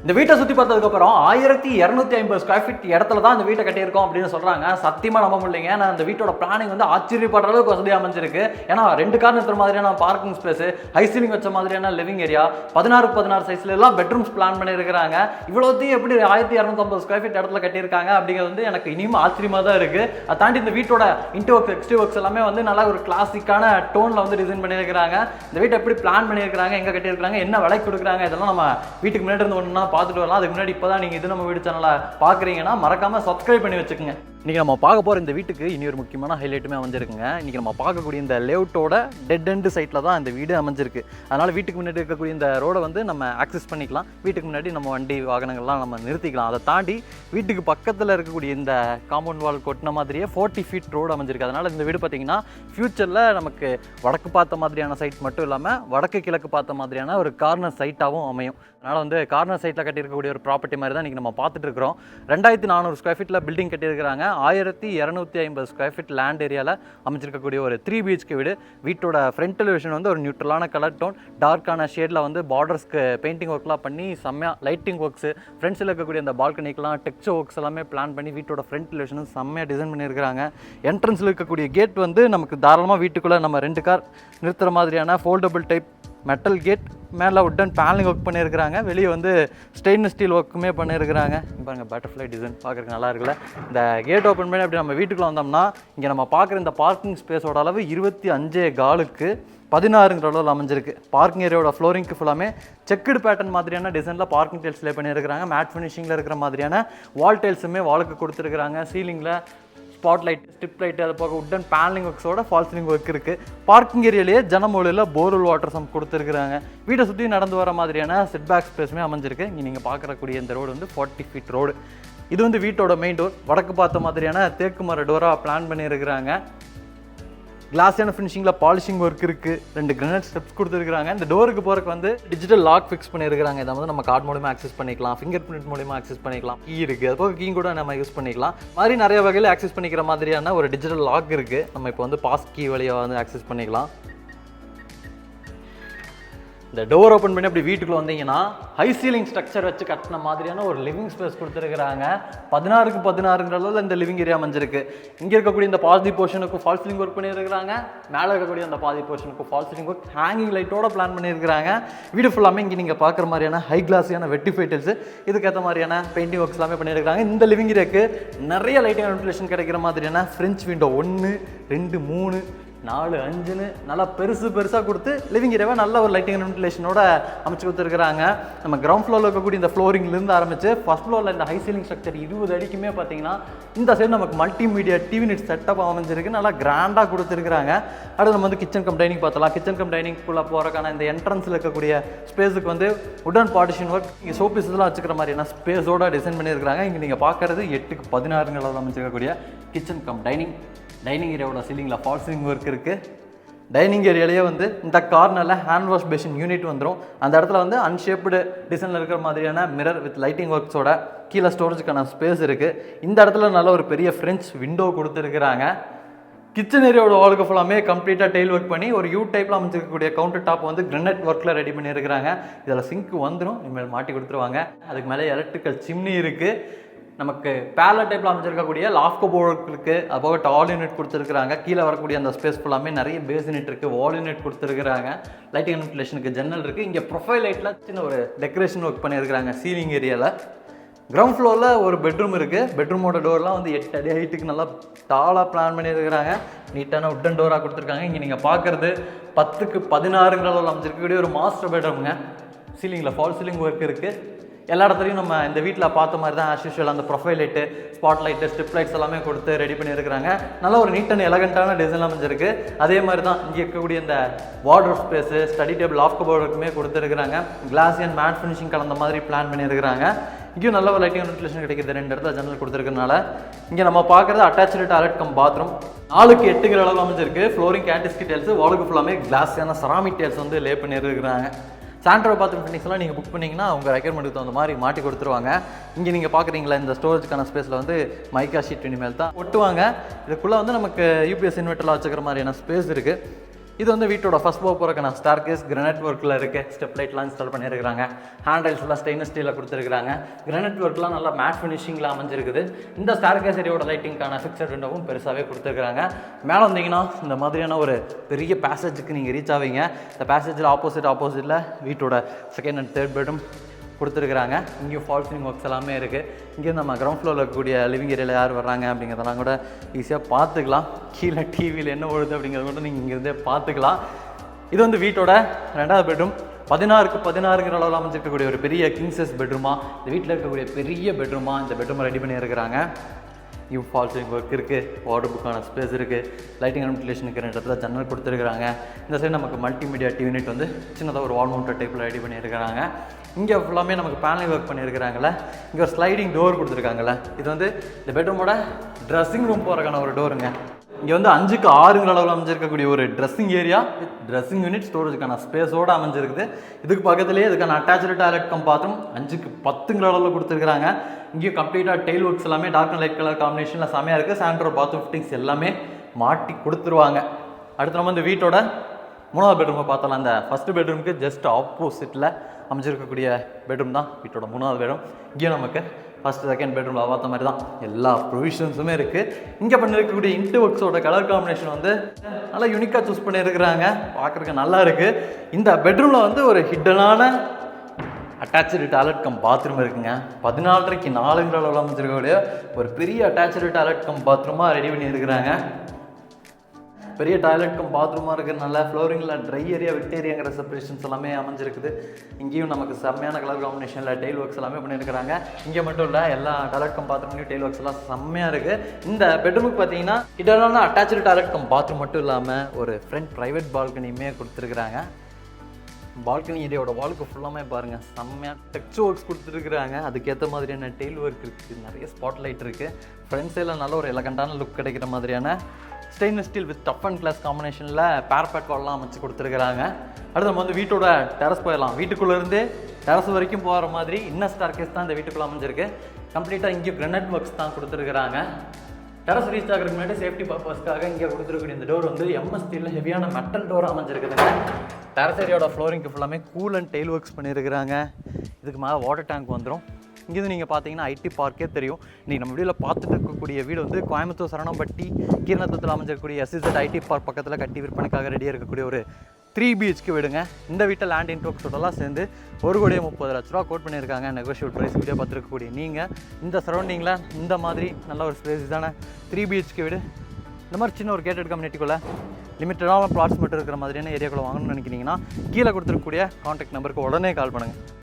இந்த வீட்டை சுற்றி பார்த்ததுக்கப்புறம் 1250 ஸ்கொயர் ஃபீட் இடத்துல தான் இந்த வீட்டை கட்டியிருக்கோம் அப்படின்னு சொல்கிறாங்க. சத்தியமாக நம்ப முடியலைங்க. ஏன்னா இந்த வீட்டோட பிளானிங் வந்து ஆச்சரியப்படுற அளவுக்கு வசதியாக அமைஞ்சிருக்கு. ஏன்னா 2 கார் நிறுத்துற மாதிரியான பார்க்கிங் ஸ்பேஸ், ஹை சீலிங் வச்ச மாதிரியான லிவிங் ஏரியா, 16x16 சைஸ்ல எல்லாம் பெட்ரூம்ஸ் பிளான் பண்ணியிருக்கிறாங்க. இவ்வளோத்தையும் எப்படி 1250 ஸ்கொயர் ஃபீட் இடத்துல கட்டியிருக்காங்க அப்படிங்கிறது வந்து எனக்கு இனியும் ஆச்சரியமாக தான் இருக்குது. அதை தாண்டி இந்த வீட்டோட இன்டீரியர் ஒர்க்ஸ், எக்ஸ்டீரியர் ஒர்க்ஸ் எல்லாமே வந்து நல்லா ஒரு கிளாசிக்கான டோனில் வந்து டிசைன் பண்ணியிருக்கிறாங்க. இந்த வீட்டை எப்படி பிளான் பண்ணியிருக்காங்க, எங்கே கட்டியிருக்காங்க, என்ன விலை கொடுக்குறாங்க, இதெல்லாம் நம்ம வீட்டுக்கு முன்னாடி இருந்து ஒன்றா பார்த்துட்டு வரலாம். அதுக்கு முன்னாடி இப்போ தான் நீங்கள் இது நம்ம வீடு சேனலை பார்க்குறீங்கன்னா மறக்காமல் சப்ஸ்கிரைப் பண்ணி வச்சுக்கோங்க. இன்றைக்கி நம்ம பார்க்க போகிற இந்த வீட்டுக்கு இனி ஒரு முக்கியமான ஹைலைட்டுமே அமைஞ்சிருக்குங்க. இன்றைக்கி நம்ம பார்க்கக்கூடிய இந்த லேஅவுட்டோட டெட் எண்டு சைட்டில் தான் இந்த வீடு அமைஞ்சிருக்கு. அதனால் வீட்டுக்கு முன்னாடி இருக்கக்கூடிய இந்த ரோடை வந்து நம்ம ஆக்சஸ் பண்ணிக்கலாம். வீட்டுக்கு முன்னாடி நம்ம வண்டி வாகனங்கள்லாம் நம்ம நிறுத்திக்கலாம். அதை தாண்டி வீட்டுக்கு பக்கத்தில் இருக்கக்கூடிய இந்த காம்பவுண்ட் வால் கொட்டின மாதிரியே 40 ஃபீட் ரோடு அமைஞ்சிருக்கு. அதனால் இந்த வீடு பார்த்திங்கன்னா ஃப்யூச்சரில் நமக்கு வடக்கு பார்த்த மாதிரியான சைட் மட்டும் இல்லாமல் வடக்கு கிழக்கு பார்த்த மாதிரியான ஒரு கார்னர் சைட்டாகவும் அமையும். அதனால் வந்து கார்னர் சைட்டில் கட்டியிருக்கக்கூடிய ஒரு ப்ராப்பர்ட்டி மாதிரி தான் இன்றைக்கி நம்ம பார்த்துட்டு இருக்கிறோம். 2400 ஸ்கொயர் ஃபீட்டில் பில்டிங் கட்டியிருக்கிறாங்க. 1250 ஸ்கொயர் ஃபீட் லேண்ட் ஏரியாவில் அமைச்சிருக்கக்கூடிய ஒரு 3 BHK வீடு. வீட்டோட ஃப்ரண்ட் எலிவேஷன் வந்து ஒரு நியூட்ரலான கலர் டோன், டார்க்கான ஷேடில் வந்து பார்டர்ஸ்க்கு பெயிண்டிங் ஒர்க்லாம் பண்ணி செம்மையாக லைட்டிங் ஒர்க்ஸு, ஃப்ரெண்ட்ஸில் இருக்கக்கூடிய அந்த பால்கனிக்கெலாம் டெக்ஸ்சர் ஒர்க்ஸ் எல்லாமே பிளான் பண்ணி வீட்டோட ஃப்ரண்ட் எலிவேஷனும் செம்மையாக டிசைன் பண்ணியிருக்கிறாங்க. என்ட்ரன்ஸில் இருக்கக்கூடிய கேட் வந்து நமக்கு தாராளமாக வீட்டுக்குள்ளே நம்ம 2 கார் நிறுத்துகிற மாதிரியான ஃபோல்டபுள் டைப் மெட்டல் கேட், மேலே உட்டன் பேனலிங் ஒர்க் பண்ணியிருக்கிறாங்க. வெளியே வந்து ஸ்டெயின்லெஸ் ஸ்டீல் ஒர்க்குமே பண்ணியிருக்கிறாங்க. பாருங்கள், பட்டர்ஃப்ளை டிசைன் பார்க்குறதுக்கு நல்லா இருக்குல்ல. இந்த கேட் ஓப்பன் பண்ணி அப்படி நம்ம வீட்டுக்குள்ளே வந்தோம்னா இங்கே நம்ம பார்க்குற இந்த பார்க்கிங் ஸ்பேஸோட அளவு 25 காலுக்கு 16ங்கிற அளவில் அமைஞ்சிருக்கு. பார்க்கிங் ஏரியாவோட ஃப்ளோரிங்க்கு ஃபுல்லாமே செக்குடு பேட்டர்ன் மாதிரியான டிசைனில் பார்க்கிங் டைல்ஸ் லே பண்ணியிருக்கிறாங்க. மேட் ஃபினிஷிங்கில் இருக்கிற மாதிரியான வால் டைல்ஸுமே வாலுக்கு கொடுத்துருக்குறாங்க. சீலிங்கில் ஸ்பாட் லைட், ஸ்ட்ரிப் லைட், அது போக உட்டன் பேனலிங் ஒர்க்ஸோட ஃபால் சீலிங் ஒர்க் இருக்குது. பார்க்கிங் ஏரியாலேயே ஜனமொழியில் போர்வெல் வாட்டர் சம்ப் கொடுத்துருக்குறாங்க. வீட்டை சுற்றி நடந்து வர மாதிரியான செட் பேக் ஸ்பேஸுமே அமைஞ்சிருக்கு. இங்கே நீங்கள் பார்க்கக்கூடிய இந்த ரோடு வந்து 40 ஃபீட் ரோடு. இது வந்து வீட்டோட மெயின் டோர். வடக்கு பார்த்த மாதிரியான தேக்கு மர டோராக பிளான் பண்ணியிருக்கிறாங்க. கிளாஸான ஃபினிஷிங்கில் பாலிஷிங் ஒர்க் இருக்குது. 2 கிரானைட் ஸ்டெப்ஸ் கொடுத்துருக்காங்க. இந்த டோருக்கு போகிறக்கு வந்து டிஜிட்டல் லாக் ஃபிக்ஸ் பண்ணியிருக்காங்க. இதை வந்து நம்ம கார்டு மூலமாக ஆக்சஸ் பண்ணிக்கலாம், ஃபிங்கர் பிரிண்ட் மூலமாக ஆக்சஸ் பண்ணிக்கலாம். கீ இருக்குது, அது போக கீ கூட நம்ம யூஸ் பண்ணிக்கலாம். மாதிரி நிறைய வகையில் ஆக்சஸ் பண்ணிக்கிற மாதிரியான ஒரு டிஜிட்டல் லாக் இருக்குது. நம்ம இப்போ வந்து பாஸ் கீ வழியாக வந்து ஆக்சஸ் பண்ணிக்கலாம். இந்த டோர் ஓப்பன் பண்ணி அப்படி வீட்டுக்குள்ளே வந்தீங்கன்னா ஹை சீலிங் ஸ்ட்ரக்சர் வச்சு கட்டின மாதிரியான ஒரு லிவிங் ஸ்பேஸ் கொடுத்துருக்குறாங்க. 16x16ங்கிற அளவில் இந்த லிவிங் ஏரியா அமைஞ்சிருக்கு. இங்கே இருக்கக்கூடிய இந்த பாதி போர்ஷனுக்கு ஃபால் சீலிங் ஒர்க் பண்ணியிருக்கிறாங்க. மேலே இருக்கக்கூடிய அந்த பாதி போர்ஷனுக்கு ஃபால் சீலிங் ஒர்க் ஹேங்கிங் லைட்டோட பிளான் பண்ணியிருக்கிறாங்க. வீடு ஃபுல்லாமே இங்கே நீங்கள் பார்க்குற மாதிரியான ஹை கிளாஸியான வெட்டிஃபை டைல்ஸ், இதுக்கேற்ற மாதிரியான பெயிண்டிங் ஒர்க்ஸ் எல்லாமே பண்ணியிருக்காங்க. இந்த லிவிங் ஏரியாவுக்கு நிறைய லைட்டிங் வென்டிலேஷன் கிடைக்கிற மாதிரியான ஃப்ரெஞ்ச் விண்டோ 1, 2, 3, 4, 5ன்னு நல்லா பெருசாக கொடுத்து லிவிங் ஏரியாவை நல்ல ஒரு லைட்டிங் வென்டிலேஷனோட அமைச்சு கொடுத்துருக்குறாங்க. நம்ம கிரவுண்ட் ஃப்ளோரில் இருக்கக்கூடிய இந்த ஃப்ளோரிங்லேருந்து ஆரம்பிச்சு ஃபர்ஸ்ட் ஃப்ளோரில் இந்த ஹை சீலிங் ஸ்ட்ரக்சர் 20 அடிக்குமே பார்த்தீங்கன்னா இந்த சைடு நமக்கு மல்டிமீடியா டிவி நெட் செட்டப் அமைஞ்சிருக்கு. நல்லா கிராண்டாக கொடுத்துருக்குறாங்க. அடுத்து நம்ம வந்து கிச்சன் கம் டைனிங் பார்த்தலாம். கிச்சன் கம் டைனிங்குள்ளே போகிறக்கான இந்த என்ட்ரன்ஸில் இருக்கக்கூடிய ஸ்பேஸுக்கு வந்து உடன் பார்ட்டிஷன் ஒர்க், இங்கே ஷோபீஸ்லாம் வச்சுக்கிற மாதிரியான ஸ்பேஸோட டிசைன் பண்ணியிருக்கிறாங்க. இங்கே நீங்கள் பார்க்குறது 8x16 அமைச்சிருக்கக்கூடிய கிச்சன் கம் டைனிங். டைனிங் ஏரியாவோட சீலிங்கில் ஃபால் சீலிங் ஒர்க் இருக்குது. டைனிங் ஏரியாலேயே வந்து இந்த கார்னரில் ஹேண்ட் வாஷ் பேஷன் யூனிட் வந்துடும். அந்த இடத்துல வந்து அன்ஷேப்டு டிசைனில் இருக்கிற மாதிரியான மிரர் வித் லைட்டிங் ஒர்க்ஸோட கீழே ஸ்டோரேஜுக்கான ஸ்பேஸ் இருக்குது. இந்த இடத்துல நல்ல ஒரு பெரிய ஃப்ரெஞ்ச் விண்டோ கொடுத்துருக்குறாங்க. கிச்சன் ஏரியாவோட வாலுக்கு ஃபுல்லாமே கம்ப்ளீட்டாக டெயில் ஒர்க் பண்ணி ஒரு யூ டைப்பில் அமைச்சிருக்கக்கூடிய கவுண்டர் டாப் வந்து கிரானைட் ஒர்க்கில் ரெடி பண்ணியிருக்கிறாங்க. இதில் சிங்க் வந்துடும், இனிமேல் மாட்டி கொடுத்துருவாங்க. அதுக்கு மேலே எலக்ட்ரிக்கல் சிம்னி இருக்குது. நமக்கு பேரலல் டைப்பில் அமைச்சிருக்கக்கூடிய லாஃப்ட் கபோர்ட் இருக்குது. அதுபோக டால் யூனிட் கொடுத்துருக்குறாங்க. கீழே வரக்கூடிய அந்த ஸ்பேஸ் ஃபுல்லாமே நிறைய பேஸ் யூனிட் இருக்குது, வால் யூனிட் கொடுத்துருக்குறாங்க. லைட்டிங் வென்டிலேஷனுக்கு ஜன்னல் இருக்குது. இங்கே ப்ரொஃபைல் லைட்டில் சின்ன ஒரு டெக்கரேஷன் ஒர்க் பண்ணியிருக்கிறாங்க சீலிங் ஏரியாவில். கிரவுண்ட் ஃப்ளோரில் ஒரு பெட்ரூம் இருக்குது. பெட்ரூமோட டோர்லாம் வந்து 8 அடி ஹைட்டுக்கு நல்லா டாலாக பிளான் பண்ணியிருக்கிறாங்க. நீட்டான உட்டன் டோராக கொடுத்துருக்காங்க. இங்கே நீங்கள் பார்க்குறது 10x16ங்கிற அளவில் அமைச்சிருக்கக்கூடிய ஒரு மாஸ்டர் பெட்ரூமுங்க. சீலிங்கில் ஃபால் சீலிங் ஒர்க் இருக்குது. எல்லா இடத்துலையும் நம்ம இந்த வீட்டில் பார்த்த மாதிரி தான் ஆஸ் யூஷுவல் அந்த profile light, spot light, strip lights எல்லாமே கொடுத்து ரெடி பண்ணியிருக்கிறாங்க. நல்ல ஒரு நீட் அண்ட் எலகண்ட்டான டிசைன் அமைஞ்சிருக்கு. அதே மாதிரி தான் இங்கே இருக்கக்கூடிய இந்த wardrobe space, study table, loft கபோர்டுக்குமே கொடுத்துருக்குறாங்க. கிளாஸ் அண்ட் மேட் ஃபினிஷிங் கலந்த மாதிரி பிளான் பண்ணியிருக்கிறாங்க. இங்கேயும் நல்ல ஒரு லைட்டிங் வென்டிலேஷன் கிடைக்குது. 2 இடத்துல ஜன்னல் கொடுத்துருக்கனால இங்கே நம்ம பார்க்குறது அட்டாச்சு டாய்லெட் கம் பாத்ரூம். 4x8ங்கிற அளவு அமைஞ்சிருக்கு. ஃப்ளோரிங் கேண்டிஸ்கி டைல்ஸ், வாலுக்கு ஃபுல்லாமே கிளாஸான செராமிக் டைல்ஸ் வந்து லே பண்ணியிருக்கிறாங்க. சாண்ட்ரோ பாத்ரூம் ஃபினிஷ்லாம் நீங்கள் புக் பண்ணிங்கன்னா உங்கள் ரெக்யர்மெண்ட்டுக்கு தகுந்த மாதிரி மாட்டி கொடுத்துருவாங்க. இங்கே நீங்கள் பார்க்குறீங்களா இந்த ஸ்டோரேஜ்க்கான ஸ்பேஸில் வந்து மைக்கா ஷீட் இனிமேல் தான் ஒட்டுவாங்க. இதுக்குள்ளே வந்து நமக்கு யூபிஎஸ் இன்வெர்ட்டர்லாம் வச்சுக்கிற மாதிரியான ஸ்பேஸ் இருக்குது. இது வந்து வீட்டோட ஃபர்ஸ்ட் ஃப்ளோர் போகிறக்கான ஸ்டார்கேஸ் கிரானைட் ஒர்க்கில் இருக்குது. ஸ்டெப் லைட்லாம் இன்ஸ்டால் பண்ணியிருக்காங்க. ஹேண்ட் ரைல்ஸ் எல்லாம் ஸ்டெயின்லெஸ் ஸ்டீலில் கொடுத்துருக்காங்க. கிரானைட் ஒர்க்லாம் நல்லா மேட் ஃபினிஷிங்கில் அமைஞ்சிருக்குது. இந்த ஸ்டார்கேஸ் ஏரியோட லைட்டிங்கான ஃபிக்ஸட் விண்டோவும் பெருசாகவே கொடுத்துருக்காங்க. மேலே வந்தீங்கன்னா இந்த மாதிரியான ஒரு பெரிய பேசேஜுக்கு நீங்கள் ரீச் ஆவீங்க. இந்த பேசேஜில் ஆப்போசிட்டில் வீட்டோட செகண்ட் அண்ட் தேர்ட் பெட்ரூம் கொடுத்துருக்குறாங்க. இங்கேயும் ஃபால் சீலிங் ஒர்க்ஸ் எல்லாமே இருக்குது. இங்கேயும் நம்ம கிரவுண்ட் ஃப்ளோரில் இருக்கக்கூடிய லிவிங் ஏரியாவில் யார் வர்றாங்க அப்படிங்கிறதெல்லாம் கூட ஈஸியாக பார்த்துக்கலாம். கீழே டிவியில் என்ன ஓடுது அப்படிங்கிறத கூட நீங்கள் இங்கேருந்தே பார்த்துக்கலாம். இது வந்து வீட்டோட 2வது பெட்ரூம். 16க்கு 16ங்கிற அளவில் அமைஞ்சிருக்கக்கூடிய ஒரு பெரிய கிங் சைஸ் பெட்ரூமாக, இந்த வீட்டில் இருக்கக்கூடிய பெரிய பெட்ரூமாக இந்த பெட்ரூமை ரெடி பண்ணியிருக்கிறாங்க. இவ் ஃபால் சீலிங் ஒர்க் இருக்குது, வாட்டர் புக்கான ஸ்பேஸ் இருக்குது, லைட்டிங் அண்ட் வென்டிலேஷனுக்கு 2 இடத்துல ஜன்னல் கொடுத்துருக்குறாங்க. இந்த சைடு நமக்கு மல்டிமீடியா டிவி யூனிட் வந்து சின்னதாக ஒரு வால் மவுண்டட் டைப்பில் ரெடி பண்ணியிருக்கிறாங்க. இங்கே ஃபுல்லாமே நமக்கு பேனலிங் ஒர்க் பண்ணியிருக்கிறாங்களே. இங்கே ஒரு ஸ்லைடிங் டோர் கொடுத்துருக்காங்கல்ல, இது வந்து இந்த பெட்ரூமோட ட்ரெஸ்ஸிங் ரூம் போகிறக்கான ஒரு டோருங்க. இங்கே வந்து 5க்கு 6ங்கிற அளவில் அமைஞ்சிருக்கக்கூடிய ஒரு dressing area with dressing unit, ஸ்டோரேஜுக்கான ஸ்பேஸோடு அமைஞ்சிருக்குது. இதுக்கு பக்கத்துலேயே இதுக்கான அட்டாச்சு டாய்லெட் கம் பாத்ரூம் 5க்கு 10ங்கிற அளவில் கொடுத்துருக்காங்க. இங்கேயும் கம்ப்ளீட்டாக டெயில் ஒர்க்ஸ் எல்லாமே டார்க் அண்ட் லைட் கலர் காம்பினேஷனில் செமையாக இருக்குது. சாண்ட்ரோ பாத்ரூம் ஃபிட்டிங்ஸ் எல்லாமே மாட்டி கொடுத்துருவாங்க. அடுத்து நம்ம இந்த வீட்டோட 3வது பெட்ரூமை பார்த்தலாம். அந்த ஃபஸ்ட்டு பெட்ரூமுக்கு ஜஸ்ட் ஆப்போசிட்டில் அமைஞ்சிருக்கக்கூடிய பெட்ரூம் தான் வீட்டோட 3வது பெட்ரூம். இங்கேயும் நமக்கு ஃபஸ்ட்டு செகண்ட் பெட்ரூமில் பார்த்த மாதிரி தான் எல்லா ப்ரொவிஷன்ஸுமே இருக்குது. இங்கே பண்ணியிருக்கக்கூடிய இன்ட்டு ஒர்க்ஸோட கலர் காம்பினேஷன் வந்து நல்லா யூனிக்காக சூஸ் பண்ணியிருக்கிறாங்க. பார்க்குறதுக்கு நல்லா இருக்குது. இந்த பெட்ரூமில் வந்து ஒரு ஹிட்டனான அட்டாச்சு டாய்லெட் கம் பாத்ரூம் இருக்குங்க. 14க்கு 4ங்கிற அளவில் அமைஞ்சிருக்கக்கூடிய ஒரு பெரிய அட்டாச்சு டாய்லெட் கம் பாத்ரூமாக ரெடி பண்ணியிருக்கிறாங்க. பெரிய டாய்லெட் கம் பாத்ரூமாக இருக்கிறதுனால ஃப்ளோரிங்கில் ட்ரை ஏரியா வெட் ஏரியாங்கிற செப்பரேஷன்ஸ் எல்லாமே அமைஞ்சிருக்குது. இங்கேயும் நமக்கு செம்மையான கலர் காம்பினேஷனில் டெயில் ஒர்க்ஸ் எல்லாமே பண்ணியிருக்கிறாங்க. இங்கே மட்டும் இல்லை, எல்லா டாய்லெட் கம் பாத்ரூம்லையும் டெயில் ஒர்க்ஸ் எல்லாம் செம்மையாக இருக்குது. இந்த பெட்ரூமுக்கு பார்த்தீங்கன்னா இதனால அட்டாச்சு டாய்லெட் கம் பாத்ரூம் மட்டும் இல்லாமல் ஒரு ஃப்ரண்ட் ப்ரைவேட் பால்கனியுமே கொடுத்துருக்குறாங்க. பால்கனி ஏரியாவோட வாலுக்கு ஃபுல்லாமே பாருங்கள் செம்மையாக டெக்ஸ்ட் ஒர்க்ஸ் கொடுத்துருக்குறாங்க. அதுக்கேற்ற மாதிரியான டெயில் ஒர்க் இருக்குது, நிறைய ஸ்பாட் லைட் இருக்குது. ஃப்ரண்ட் சைடில் நல்ல ஒரு எலகண்டான லுக் கிடைக்கிற மாதிரியான stainless steel with tough and glass காம்பினேஷனில் பேரபெட் வால்லாம் அமைச்சு கொடுத்துருக்குறாங்க. அடுத்து நம்ம வந்து வீட்டோட டெரஸ் போயிடலாம். வீட்டுக்குள்ளேருந்து டெரஸ் வரைக்கும் போகிற மாதிரி இன்னர் ஸ்டார்கேஸ் தான் இந்த வீட்டுக்குள்ளே அமைஞ்சிருக்கு. கம்ப்ளீட்டாக இங்கே கிரானைட் ஒர்க்ஸ் தான் கொடுத்துருக்குறாங்க. டெரஸ் ரீச் ஆகிறதுக்கு முன்னாடி சேஃப்டி பர்பஸ்க்காக இங்கே கொடுத்துருக்கூடிய இந்த டோர் வந்து எம்எஸ் ஸ்டீலில் ஹெவியான மெட்டல் டோர் அமைஞ்சிருக்குதுங்க. டெரஸ் ஏரியாவோட ஃப்ளோரிங்க்கு ஃபுல்லாமே கூல் அண்ட் டெயில் ஒர்க்ஸ் பண்ணியிருக்கிறாங்க. இதுக்கு மேலே வாட்டர் டேங்க் வந்துடும். இங்கேருந்து நீங்கள் பார்த்தீங்கன்னா ஐடி பார்க்கே தெரியும். இன்றைக்கி நம்ம வீடியோவில் பார்த்துட்டு இருக்கக்கூடிய வீடு வந்து கோயம்புத்தூர் சரணம்பட்டி கீரணத்தத்தில் அமைஞ்சிருக்கக்கூடிய SEZ ஐடி பார்க் பக்கத்தில் கட்டி விற்பனைக்காக ரெடியாக இருக்கக்கூடிய ஒரு 3 BHK வீடுங்க. இந்த வீட்டை லேண்ட் இன்ட்ரோக்ஸோடலாம் சேர்ந்து 1,30,00,000 கோட் பண்ணியிருக்காங்க. நெகோஷியபிள் ப்ரைஸ் வீடியோ பார்த்துருக்கக்கூடிய நீங்கள் இந்த சரௌண்டிங்கில் இந்த மாதிரி நல்ல ஒரு ஸ்பேஸான 3 BHK வீடு இந்த மாதிரி சின்ன ஒரு கேட்டட் கம்யூனிட்டிக்குள்ளே லிமிட்டடான ப்ளாட்ஸ் மட்டும் இருக்கிற மாதிரியான ஏரியாக்குள்ளே வாங்கணும்னு நினைக்கிறீங்கன்னா கீழே கொடுத்துருக்கக்கூடிய கான்டாக்ட் நம்பருக்கு உடனே கால் பண்ணுங்கள்.